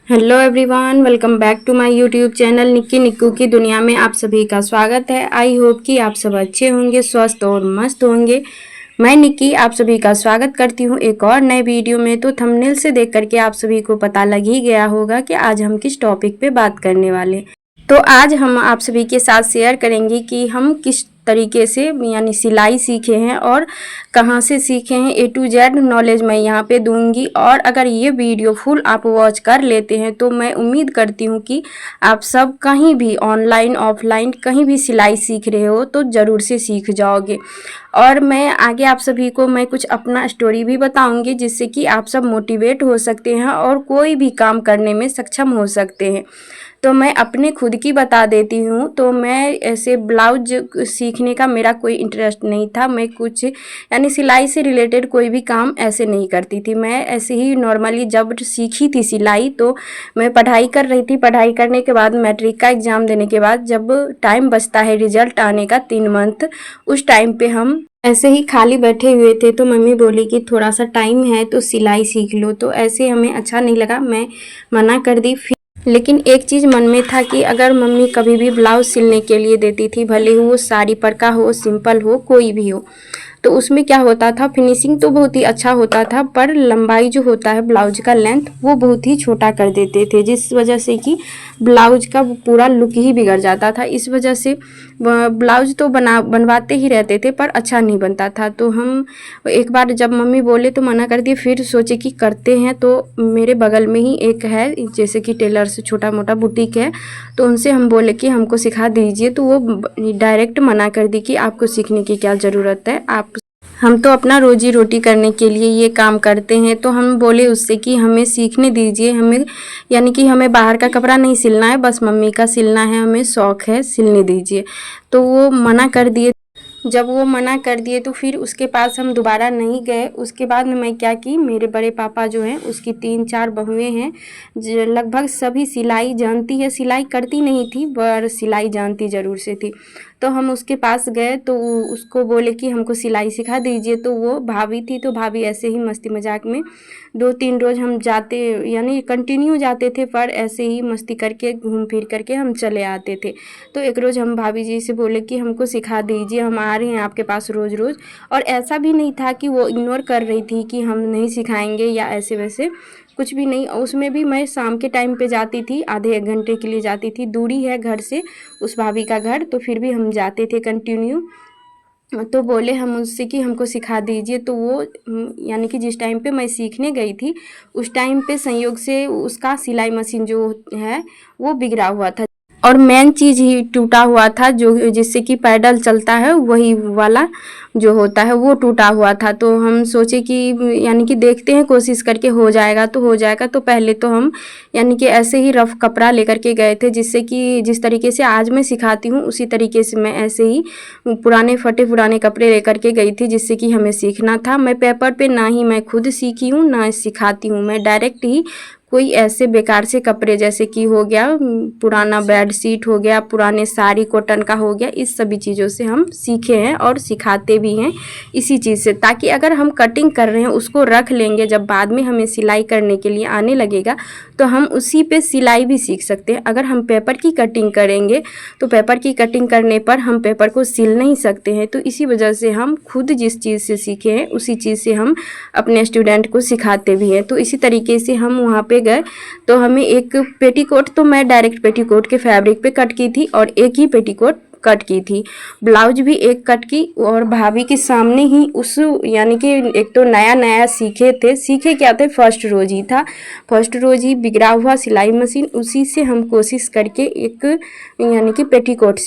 Hello everyone, welcome back to my YouTube channel Nikki Nikku की दुनिया में आप सभी का स्वागत है। आई होप कि आप सब अच्छे होंगे, स्वस्थ और मस्त होंगे। मैं निक्की आप सभी का स्वागत करती हूँ एक और नए वीडियो में। तो थंबनेल से देख करके आप सभी को पता लग ही गया होगा कि आज हम किस टॉपिक पे बात करने वाले। तो आज हम आप सभी के साथ शेयर करेंगे कि हम किस तरीके से यानी सिलाई सीखे हैं और कहाँ से सीखे हैं। A to Z नॉलेज मैं यहाँ पे दूंगी। और अगर ये वीडियो फुल आप वॉच कर लेते हैं तो मैं उम्मीद करती हूँ कि आप सब कहीं भी ऑनलाइन ऑफलाइन कहीं भी सिलाई सीख रहे हो तो ज़रूर से सीख जाओगे। और मैं आगे आप सभी को मैं कुछ अपना स्टोरी भी बताऊंगी जिससे कि आप सब मोटिवेट हो सकते हैं और कोई भी काम करने में सक्षम हो सकते हैं। तो मैं अपने खुद की बता देती हूँ। तो मैं ऐसे ब्लाउज सीखने का मेरा कोई इंटरेस्ट नहीं था। मैं कुछ यानी सिलाई से रिलेटेड कोई भी काम ऐसे नहीं करती थी। मैं ऐसे ही नॉर्मली जब सीखी थी सिलाई तो मैं पढ़ाई कर रही थी। पढ़ाई करने के बाद मैट्रिक का एग्ज़ाम देने के बाद जब टाइम बचता है रिजल्ट आने का 3 मंथ, उस टाइम पे हम ऐसे ही खाली बैठे हुए थे तो मम्मी बोली कि थोड़ा सा टाइम है तो सिलाई सीख लो। तो ऐसे हमें अच्छा नहीं लगा, मैं मना कर दी। लेकिन एक चीज़ मन में था कि अगर मम्मी कभी भी ब्लाउज़ सिलने के लिए देती थी, भले ही वो साड़ी पर का हो, सिंपल हो, कोई भी हो, तो उसमें क्या होता था, फिनिशिंग तो बहुत ही अच्छा होता था पर लंबाई जो होता है ब्लाउज का लेंथ वो बहुत ही छोटा कर देते थे, जिस वजह से कि ब्लाउज का पूरा लुक ही बिगड़ जाता था। इस वजह से ब्लाउज तो बनवाते ही रहते थे पर अच्छा नहीं बनता था। तो हम एक बार जब मम्मी बोले तो मना कर दिए। फिर सोचे कि करते हैं। तो मेरे बगल में ही एक है जैसे कि टेलर से छोटा मोटा बुटीक है, तो उनसे हम बोले कि हमको सिखा दीजिए। तो वो डायरेक्ट मना कर दी कि आपको सीखने की क्या ज़रूरत है, हम तो अपना रोजी रोटी करने के लिए ये काम करते हैं। तो हम बोले उससे कि हमें सीखने दीजिए, हमें यानी कि हमें बाहर का कपड़ा नहीं सिलना है, बस मम्मी का सिलना है, हमें शौक़ है, सिलने दीजिए। तो वो मना कर दिए। जब वो मना कर दिए तो फिर उसके पास हम दोबारा नहीं गए। उसके बाद में मैं क्या की, मेरे बड़े पापा जो हैं उसकी 3-4 बहुएँ हैं, लगभग सभी सिलाई जानती है। सिलाई करती नहीं थी पर सिलाई जानती ज़रूर से थी। तो हम उसके पास गए तो उसको बोले कि हमको सिलाई सिखा दीजिए। तो वो भाभी थी, तो भाभी ऐसे ही मस्ती मजाक में 2-3 रोज़ हम जाते यानी कंटिन्यू जाते थे, पर ऐसे ही मस्ती करके घूम फिर करके हम चले आते थे। तो एक रोज़ हम भाभी जी से बोले कि हमको सिखा दीजिए, हम आ रहे हैं आपके पास रोज़ रोज़। और ऐसा भी नहीं था कि वो इग्नोर कर रही थी कि हम नहीं सिखाएंगे या ऐसे वैसे, कुछ भी नहीं। उसमें भी मैं शाम के टाइम पे जाती थी, आधे 1 घंटे के लिए जाती थी। दूरी है घर से उस भाभी का घर, तो फिर भी हम जाते थे कंटिन्यू। तो बोले हम उससे कि हमको सिखा दीजिए। तो वो यानी कि जिस टाइम पे मैं सीखने गई थी उस टाइम पे संयोग से उसका सिलाई मशीन जो है वो बिगड़ा हुआ था और मेन चीज़ ही टूटा हुआ था, जो जिससे कि पैडल चलता है वही वाला जो होता है वो टूटा हुआ था। तो हम सोचे कि यानी कि देखते हैं, कोशिश करके हो जाएगा तो हो जाएगा। तो पहले तो हम यानी कि ऐसे ही रफ़ कपड़ा लेकर के गए थे, जिससे कि जिस तरीके से आज मैं सिखाती हूँ उसी तरीके से मैं ऐसे ही पुराने फटे पुराने कपड़े लेकर के गई थी, जिससे कि हमें सीखना था। मैं पेपर पे ना ही मैं खुद सीखी हूँ ना सिखाती हूँ, मैं डायरेक्ट ही कोई ऐसे बेकार से कपड़े जैसे कि हो गया पुराना बेड शीट हो गया, पुराने साड़ी कॉटन का हो गया, इस सभी चीज़ों से हम सीखे हैं और सिखाते भी हैं इसी चीज़ से, ताकि अगर हम कटिंग कर रहे हैं उसको रख लेंगे, जब बाद में हमें सिलाई करने के लिए आने लगेगा तो हम उसी पे सिलाई भी सीख सकते हैं। अगर हम पेपर की कटिंग करेंगे तो पेपर की कटिंग करने पर हम पेपर को सिल नहीं सकते हैं। तो इसी वजह से हम खुद जिस चीज़ से सीखे हैं उसी चीज़ से हम अपने स्टूडेंट को सिखाते भी हैं। तो इसी तरीके से हम वहाँ पे गए तो हमें एक पेटीकोट, तो मैं डायरेक्ट पेटीकोट के फैब्रिक पे कट की थी और एक ही पेटीकोट कट की थी। ब्लाउज भी एक कट की और भाभी के सामने ही उस यानी कि एक तो नया नया सीखे क्या थे, फर्स्ट रोज ही था, फर्स्ट रोज ही बिगड़ा हुआ सिलाई मशीन, उसी से हम कोशिश करके एक यानी कि पेटीकोट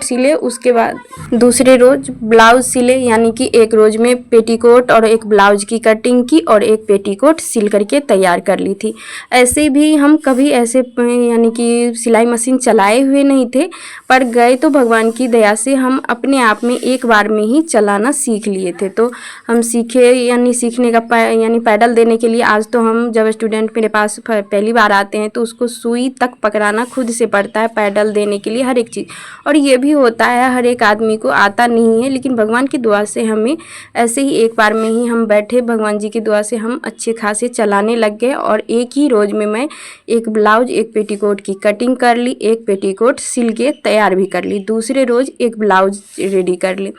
सिले। उसके बाद दूसरे रोज ब्लाउज सिले, यानी कि एक रोज में पेटीकोट और एक ब्लाउज की कटिंग की और एक पेटीकोट सिल करके तैयार कर ली थी। ऐसे भी हम कभी ऐसे यानी कि सिलाई मशीन चलाए हुए नहीं थे, पर गए तो भगवान की दया से हम अपने आप में एक बार में ही चलाना सीख लिए थे। तो हम सीखे, यानी सीखने का यानी पैडल देने के लिए आज तो हम जब स्टूडेंट मेरे पास पहली बार आते हैं तो उसको सुई तक पकड़ाना खुद से पड़ता है पैडल देने के लिए, हर एक चीज़। और ये भी होता है हर एक आदमी को आता नहीं है, लेकिन भगवान की दुआ से हमें ऐसे ही एक बार में ही हम बैठे, भगवान जी की दुआ से हम अच्छे खासे चलाने लग गए। और एक ही रोज़ में मैं एक ब्लाउज, एक पेटीकोट की कटिंग कर ली, एक पेटीकोट सिल के तैयार भी कर ली, दूसरे रोज़ एक ब्लाउज रेडी कर ली,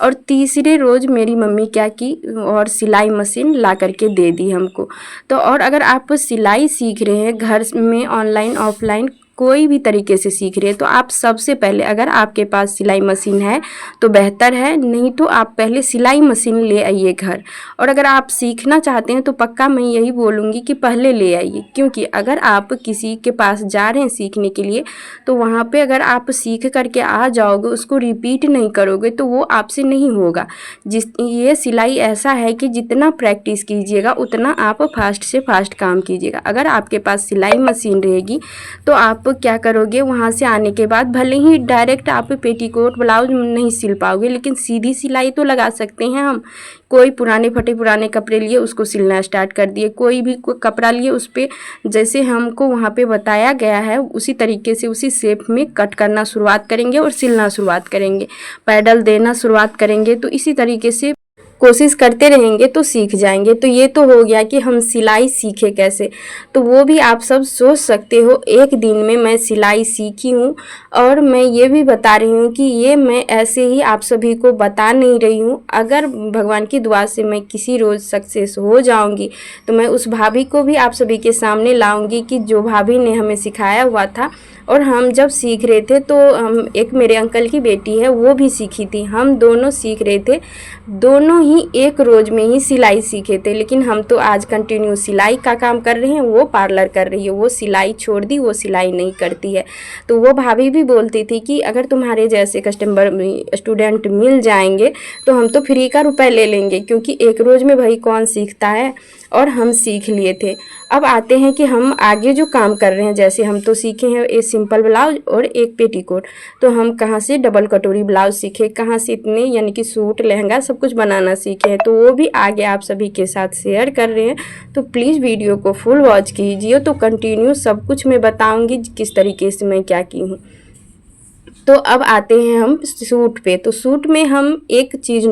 और तीसरे रोज़ मेरी मम्मी क्या की और सिलाई मशीन ला करके दे दी हमको। तो और अगर आप सिलाई सीख रहे हैं घर में, ऑनलाइन ऑफलाइन कोई भी तरीके से सीख रहे हैं, तो आप सबसे पहले, अगर आपके पास सिलाई मशीन है तो बेहतर है, नहीं तो आप पहले सिलाई मशीन ले आइए घर। और अगर आप सीखना चाहते हैं तो पक्का मैं यही बोलूँगी कि पहले ले आइए, क्योंकि अगर आप किसी के पास जा रहे हैं सीखने के लिए तो वहाँ पे अगर आप सीख करके आ जाओगे, उसको रिपीट नहीं करोगे तो वो आपसे नहीं होगा। ये सिलाई ऐसा है कि जितना प्रैक्टिस कीजिएगा उतना आप फास्ट से फास्ट काम कीजिएगा। अगर आपके पास सिलाई मशीन रहेगी तो आप क्या करोगे, वहाँ से आने के बाद भले ही डायरेक्ट आप पेटीकोट ब्लाउज नहीं सिल पाओगे, लेकिन सीधी सिलाई तो लगा सकते हैं हम। कोई पुराने फटे पुराने कपड़े लिए उसको सिलना स्टार्ट कर दिए, कोई भी कपड़ा लिए उस पर जैसे हमको वहाँ पे बताया गया है उसी तरीके से उसी शेप में कट करना शुरुआत करेंगे और सिलना शुरुआत करेंगे, पैडल देना शुरुआत करेंगे। तो इसी तरीके से कोशिश करते रहेंगे तो सीख जाएंगे। तो ये तो हो गया कि हम सिलाई सीखे कैसे, तो वो भी आप सब सोच सकते हो। एक दिन में मैं सिलाई सीखी हूँ, और मैं ये भी बता रही हूँ कि ये मैं ऐसे ही आप सभी को बता नहीं रही हूँ। अगर भगवान की दुआ से मैं किसी रोज़ सक्सेस हो जाऊँगी तो मैं उस भाभी को भी आप सभी के सामने लाऊँगी कि जो भाभी ने हमें सिखाया हुआ था। और हम जब सीख रहे थे तो हम, एक मेरे अंकल की बेटी है वो भी सीखी थी, हम दोनों सीख रहे थे, दोनों ही एक रोज़ में ही सिलाई सीखे थे। लेकिन हम तो आज कंटिन्यू सिलाई का काम कर रहे हैं, वो पार्लर कर रही है, वो सिलाई छोड़ दी, वो सिलाई नहीं करती है। तो वो भाभी भी बोलती थी कि अगर तुम्हारे जैसे कस्टमर स्टूडेंट मिल जाएंगे तो हम तो फ्री का रुपए ले लेंगे, क्योंकि एक रोज़ में भाई कौन सीखता है। और हम सीख लिए थे। अब आते हैं कि हम आगे जो काम कर रहे हैं, जैसे हम तो सीखे हैं एक सिंपल ब्लाउज और एक पेटीकोट, तो हम कहाँ से डबल कटोरी ब्लाउज सीखे, कहाँ से इतने यानी कि सूट लहंगा सब कुछ बनाना सीखे हैं, तो वो भी आगे आप सभी के साथ शेयर कर रहे हैं। तो प्लीज़ वीडियो को फुल वॉच कीजिए, तो कंटिन्यू सब कुछ मैं बताऊँगी किस तरीके से मैं क्या की हूँ। तो अब आते हैं हम सूट पे। तो सूट में हम एक चीज़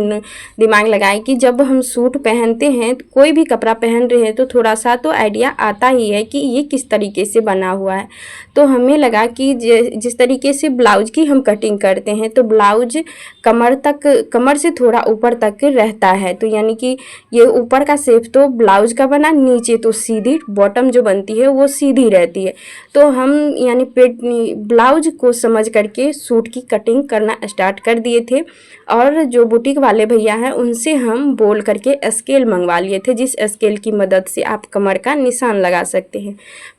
दिमाग लगाएं कि जब हम सूट पहनते हैं, तो कोई भी कपड़ा पहन रहे हैं, तो थोड़ा सा तो आइडिया आता ही है कि ये किस तरीके से बना हुआ है। तो हमें लगा कि जिस तरीके से ब्लाउज की हम कटिंग करते हैं तो ब्लाउज कमर से थोड़ा ऊपर तक रहता है, तो यानी कि ये ऊपर का शेप तो ब्लाउज का बना, नीचे तो सीधी बॉटम जो बनती है वो सीधी रहती है। तो हम यानी ब्लाउज को समझ करके सूट की कटिंग करना स्टार्ट कर दिए थे। और जो बुटीक वाले भैया हैं उनसे हम बोल करके स्केल मंगवा लिए थे, जिस स्केल की मदद से आप कमर का निशान लगा सकते हैं।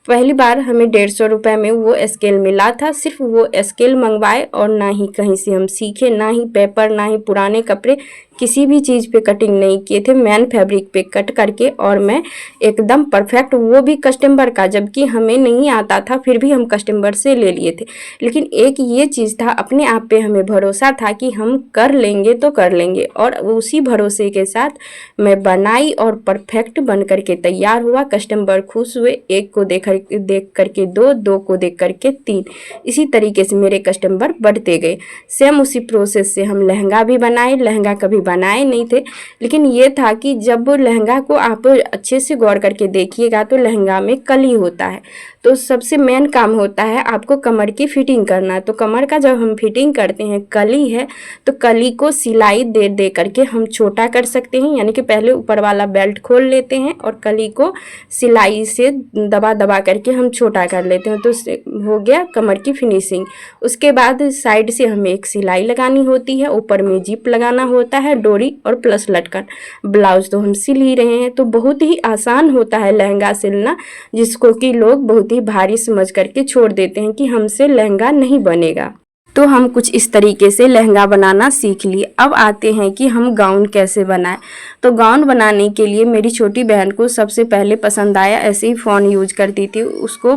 पहली बार हमें 150 रुपये में वो स्केल मिला था। सिर्फ वो स्केल मंगवाए और ना ही कहीं से हम सीखे, ना ही पेपर, ना ही पुराने कपड़े, किसी भी चीज़ पे कटिंग नहीं किए थे, मैन फैब्रिक पे कट करके, और मैं एकदम परफेक्ट, वो भी कस्टमर का, जबकि हमें नहीं आता था फिर भी हम कस्टमर से ले लिए थे। लेकिन एक ये चीज़ था, अपने आप पे हमें भरोसा था कि हम कर लेंगे तो कर लेंगे, और उसी भरोसे के साथ मैं बनाई और परफेक्ट बन करके तैयार हुआ। कस्टमर खुश हुए, एक को देख करके दो, दो को देख करके तीन, इसी तरीके से मेरे कस्टमर बढ़ते गए। सेम उसी प्रोसेस से हम लहंगा भी बनाए। लहंगा कभी बनाए नहीं थे, लेकिन ये था कि जब लहंगा को आप अच्छे से गौर करके देखिएगा तो लहंगा में कली होता है। तो सबसे मेन काम होता है आपको कमर की फिटिंग करना। तो कमर का जब हम फिटिंग करते हैं, कली है तो कली को सिलाई दे दे करके हम छोटा कर सकते हैं, यानी कि पहले ऊपर वाला बेल्ट खोल लेते हैं और कली को सिलाई से दबा दबा करके हम छोटा कर लेते हैं। तो हो गया कमर की फिनिशिंग। उसके बाद साइड से हमें एक सिलाई लगानी होती है, ऊपर में जिप लगाना होता है, डोरी और प्लस लटकन। ब्लाउज तो हम सिल ही रहे हैं, तो बहुत ही आसान होता है लहंगा सिलना, जिसको कि लोग बहुत ही भारी समझ करके छोड़ देते हैं कि हमसे लहंगा नहीं बनेगा। तो हम कुछ इस तरीके से लहंगा बनाना सीख लिए। अब आते हैं कि हम गाउन कैसे बनाएं। तो गाउन बनाने के लिए मेरी छोटी बहन को सबसे पहले पसंद आया, ऐसे ही फ़ोन यूज करती थी, उसको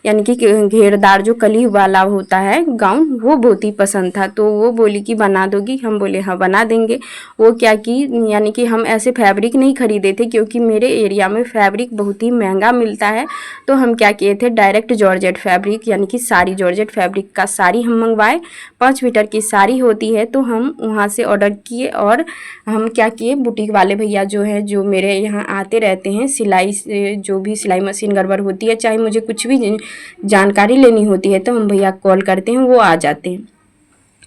यानी कि घेरदार जो कली वाला होता है गाउन, वो बहुत ही पसंद था। तो वो बोली कि बना दोगी? हम बोले हाँ बना देंगे। वो क्या कि यानी कि हम ऐसे फैब्रिक नहीं खरीदे थे, क्योंकि मेरे एरिया में फैब्रिक बहुत ही महंगा मिलता है। तो हम क्या किए थे, डायरेक्ट जॉर्जेट फैब्रिक यानी कि साड़ी जॉर्जेट फैब्रिक का साड़ी हम मंगवाए। 5 मीटर की साड़ी होती है, तो हम वहाँ से ऑर्डर किए। और हम क्या किए, बुटीक वाले भैया जो है, जो मेरे यहाँ आते रहते हैं, सिलाई से जो भी सिलाई मशीन गड़बड़ होती है, चाहे मुझे कुछ भी जानकारी लेनी होती है, तो हम भैया कॉल करते हैं, वो आ जाते हैं।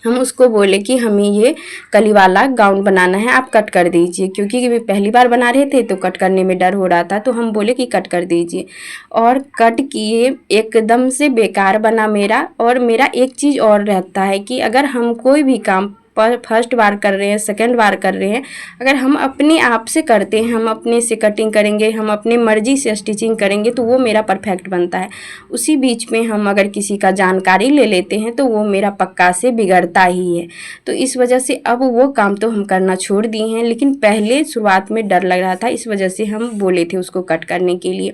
हम उसको बोले कि हमें ये कली वाला गाउन बनाना है, आप कट कर दीजिए, क्योंकि वे पहली बार बना रहे थे तो कट करने में डर हो रहा था। तो हम बोले कि कट कर दीजिए, और कट किए। एकदम से बेकार बना मेरा। और मेरा एक चीज़ और रहता है कि अगर हम कोई भी काम पर फर्स्ट बार कर रहे हैं, सेकंड बार कर रहे हैं, अगर हम अपने आप से करते हैं, हम अपने से कटिंग करेंगे, हम अपने मर्जी से स्टिचिंग करेंगे, तो वो मेरा परफेक्ट बनता है। उसी बीच में हम अगर किसी का जानकारी ले लेते हैं तो वो मेरा पक्का से बिगड़ता ही है। तो इस वजह से अब वो काम तो हम करना छोड़ दिए हैं, लेकिन पहले शुरुआत में डर लग रहा था, इस वजह से हम बोले थे उसको कट करने के लिए।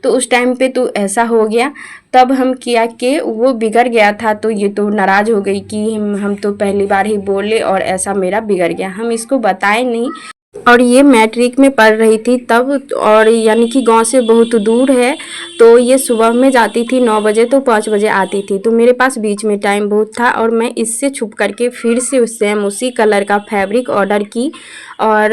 तो उस टाइम पे तो ऐसा हो गया। तब हम किया कि वो बिगड़ गया था, तो ये तो नाराज़ हो गई कि हम तो पहली बार ही बोले और ऐसा मेरा बिगड़ गया। हम इसको बताए नहीं। और ये मैट्रिक में पढ़ रही थी तब, और यानी कि गांव से बहुत दूर है। तो ये सुबह में जाती थी 9 बजे, तो 5 बजे आती थी। तो मेरे पास बीच में टाइम बहुत था, और मैं इससे छुप करके फिर से सेम उसी कलर का फैब्रिक ऑर्डर की। और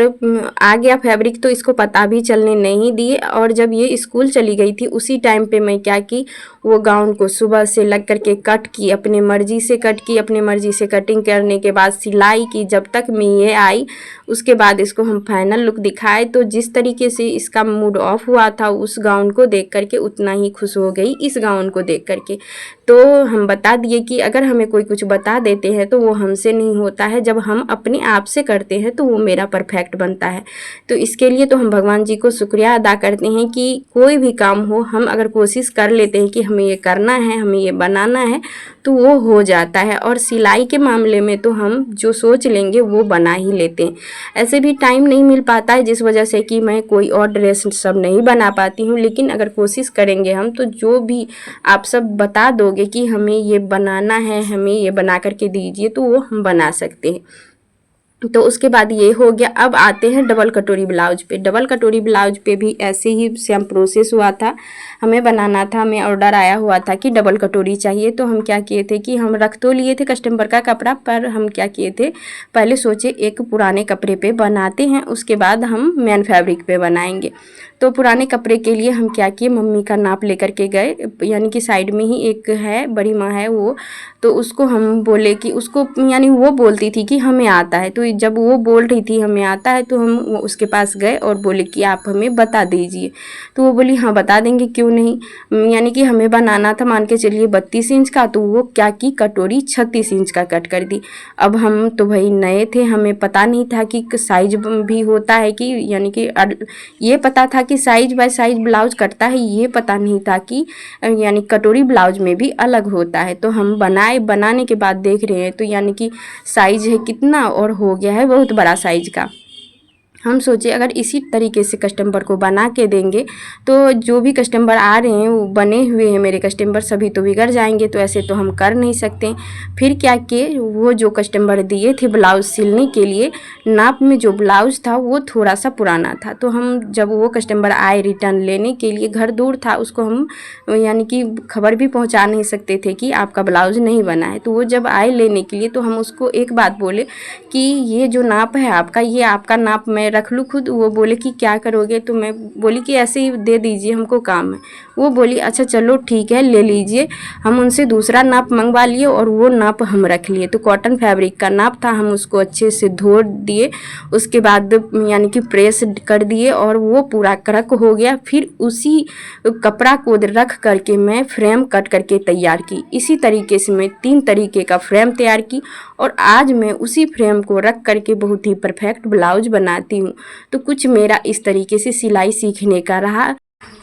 आ गया फैब्रिक, तो इसको पता भी चलने नहीं दिए। और जब ये स्कूल चली गई थी, उसी टाइम पे मैं क्या की, वो गाउन को सुबह से लग करके कट की, अपने मर्जी से कट की। अपने मर्जी से कटिंग करने के बाद सिलाई की, जब तक मैं ये आई, उसके बाद इसको हम फाइनल लुक दिखाए। तो जिस तरीके से इसका मूड ऑफ हुआ था उस गाउन को देख करके, उतना ही खुश हो गई इस गाउन को देख करके। तो हम बता दिए कि अगर हमें कोई कुछ बता देते हैं तो वो हमसे नहीं होता है, जब हम अपने आप से करते हैं तो वो मेरा परफेक्ट बनता है। तो इसके लिए तो हम भगवान जी को शुक्रिया अदा करते हैं कि कोई भी काम हो, हम अगर कोशिश कर लेते हैं कि हमें ये करना है, हमें ये बनाना है, तो वो हो जाता है। और सिलाई के मामले में तो हम जो सोच लेंगे वो बना ही लेते हैं। ऐसे भी टाइम नहीं मिल पाता है, जिस वजह से कि मैं कोई और ड्रेस सब नहीं बना पाती हूँ। लेकिन अगर कोशिश करेंगे हम, तो जो भी आप सब बता दोगे कि हमें ये बनाना है, हमें ये बना करके दीजिए, तो वो हम बना सकते हैं। तो उसके बाद ये हो गया। अब आते हैं डबल कटोरी ब्लाउज पे। डबल कटोरी ब्लाउज पे भी ऐसे ही सेम प्रोसेस हुआ था। हमें बनाना था, हमें ऑर्डर आया हुआ था कि डबल कटोरी चाहिए। तो हम क्या किए थे कि हम रख तो लिए थे कस्टमर का कपड़ा, पर हम क्या किए थे, पहले सोचे एक पुराने कपड़े पे बनाते हैं, उसके बाद हम मेन फैब्रिक पे बनाएंगे। तो पुराने कपड़े के लिए हम क्या किए, मम्मी का नाप लेकर के गए, यानी कि साइड में ही एक है, बड़ी माँ है वो। तो उसको हम बोले कि उसको, यानी वो बोलती थी कि हमें आता है। तो जब वो बोल रही थी हमें आता है, तो हम उसके पास गए और बोले कि आप हमें बता दीजिए। तो वो बोली हाँ बता देंगे, क्यों नहीं। यानी कि हमें बनाना था, मान के चलिए 32 इंच का, तो वो क्या की, कटोरी 36 इंच का कट कर दी। अब हम तो भाई नए थे, हमें पता नहीं था कि साइज भी होता है, कि यानी कि ये पता था कि साइज बाय साइज ब्लाउज कटता है, ये पता नहीं था कि यानी कटोरी ब्लाउज में भी अलग होता है। तो हम बनाने के बाद देख रहे हैं, तो यानी कि साइज है कितना, और हो गया है बहुत बड़ा साइज का। हम सोचे अगर इसी तरीके से कस्टमर को बना के देंगे, तो जो भी कस्टमर आ रहे हैं, वो बने हुए हैं मेरे कस्टमर, सभी तो बिगड़ जाएंगे। तो ऐसे तो हम कर नहीं सकते। फिर क्या किए, वो जो कस्टमर दिए थे ब्लाउज़ सिलने के लिए, नाप में जो ब्लाउज़ था वो थोड़ा सा पुराना था। तो हम जब वो कस्टमर आए रिटर्न लेने के लिए, घर दूर था, उसको हम यानी कि खबर भी पहुंचा नहीं सकते थे कि आपका ब्लाउज़ नहीं बना है। तो वो जब आए लेने के लिए, तो हम उसको एक बात बोले कि ये जो नाप है आपका, ये आपका नाप मैं रख लूँ खुद। वो बोले कि क्या करोगे, तो मैं बोली कि ऐसे ही दे दीजिए, हमको काम है। वो बोली अच्छा चलो ठीक है, ले लीजिए। हम उनसे दूसरा नाप मंगवा लिए और वो नाप हम रख लिए। तो कॉटन फैब्रिक का नाप था, हम उसको अच्छे से धो दिए, उसके बाद यानी कि प्रेस कर दिए, और वो पूरा क्रक हो गया। फिर उसी कपड़ा को रख करके मैं फ्रेम कट करके तैयार की। इसी तरीके से मैं 3 तरीके का फ्रेम तैयार की, और आज मैं उसी फ्रेम को रख करके बहुत ही परफेक्ट ब्लाउज बनाती हूँ। तो कुछ मेरा इस तरीके से सिलाई सीखने का रहा।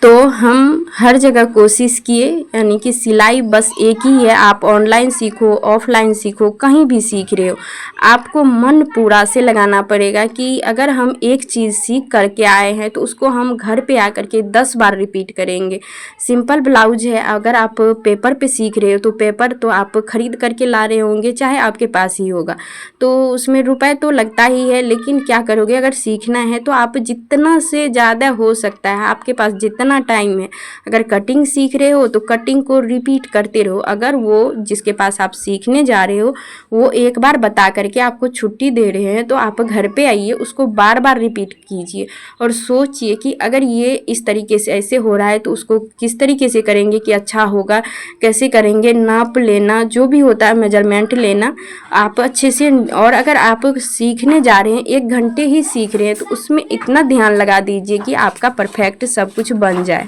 तो हम हर जगह कोशिश किए, यानी कि सिलाई बस एक ही है, आप ऑनलाइन सीखो, ऑफलाइन सीखो, कहीं भी सीख रहे हो, आपको मन पूरा से लगाना पड़ेगा कि अगर हम एक चीज़ सीख करके आए हैं तो उसको हम घर पे आकर के 10 बार रिपीट करेंगे। सिंपल ब्लाउज है, अगर आप पेपर पे सीख रहे हो तो पेपर तो आप ख़रीद करके ला रहे होंगे, चाहे आपके पास ही होगा, तो उसमें रुपए तो लगता ही है, लेकिन क्या करोगे, अगर सीखना है तो आप जितना से ज़्यादा हो सकता है, आपके पास जितना टाइम है, अगर कटिंग सीख रहे हो तो कटिंग को रिपीट करते रहो। अगर वो जिसके पास आप सीखने जा रहे हो वो एक बार बता करके आपको छुट्टी दे रहे हैं तो आप घर पे आइए, उसको बार बार रिपीट कीजिए और सोचिए कि अगर ये इस तरीके से ऐसे हो रहा है तो उसको किस तरीके से करेंगे कि अच्छा होगा, कैसे करेंगे, नाप लेना, जो भी होता है मेजरमेंट लेना आप अच्छे से। और अगर आप सीखने जा रहे हैं, 1 घंटे ही सीख रहे हैं, तो उसमें इतना ध्यान लगा दीजिए कि आपका परफेक्ट सब कुछ बन जाए।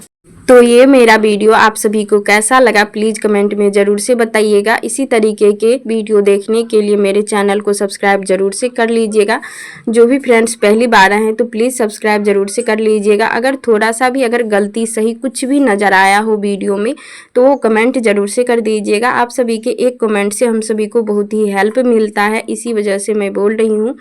तो ये मेरा वीडियो आप सभी को कैसा लगा प्लीज़ कमेंट में ज़रूर से बताइएगा। इसी तरीके के वीडियो देखने के लिए मेरे चैनल को सब्सक्राइब ज़रूर से कर लीजिएगा। जो भी फ्रेंड्स पहली बार आए हैं तो प्लीज़ सब्सक्राइब ज़रूर से कर लीजिएगा। अगर थोड़ा सा भी अगर गलती सही कुछ भी नज़र आया हो वीडियो में तो वो कमेंट ज़रूर से कर दीजिएगा। आप सभी के एक कमेंट से हम सभी को बहुत ही हेल्प मिलता है, इसी वजह से मैं बोल रही हूँ।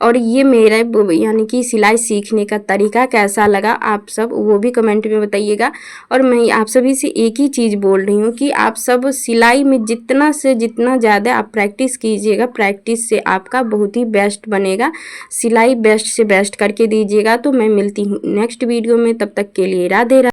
और ये मेरा यानी कि सिलाई सीखने का तरीका कैसा लगा आप सब वो भी कमेंट में बताइएगा। और मैं आप सभी से एक ही चीज़ बोल रही हूँ कि आप सब सिलाई में जितना से जितना ज़्यादा आप प्रैक्टिस कीजिएगा, प्रैक्टिस से आपका बहुत ही बेस्ट बनेगा। सिलाई बेस्ट से बेस्ट करके दीजिएगा। तो मैं मिलती हूँ नेक्स्ट वीडियो में, तब तक के लिए राधे राधे।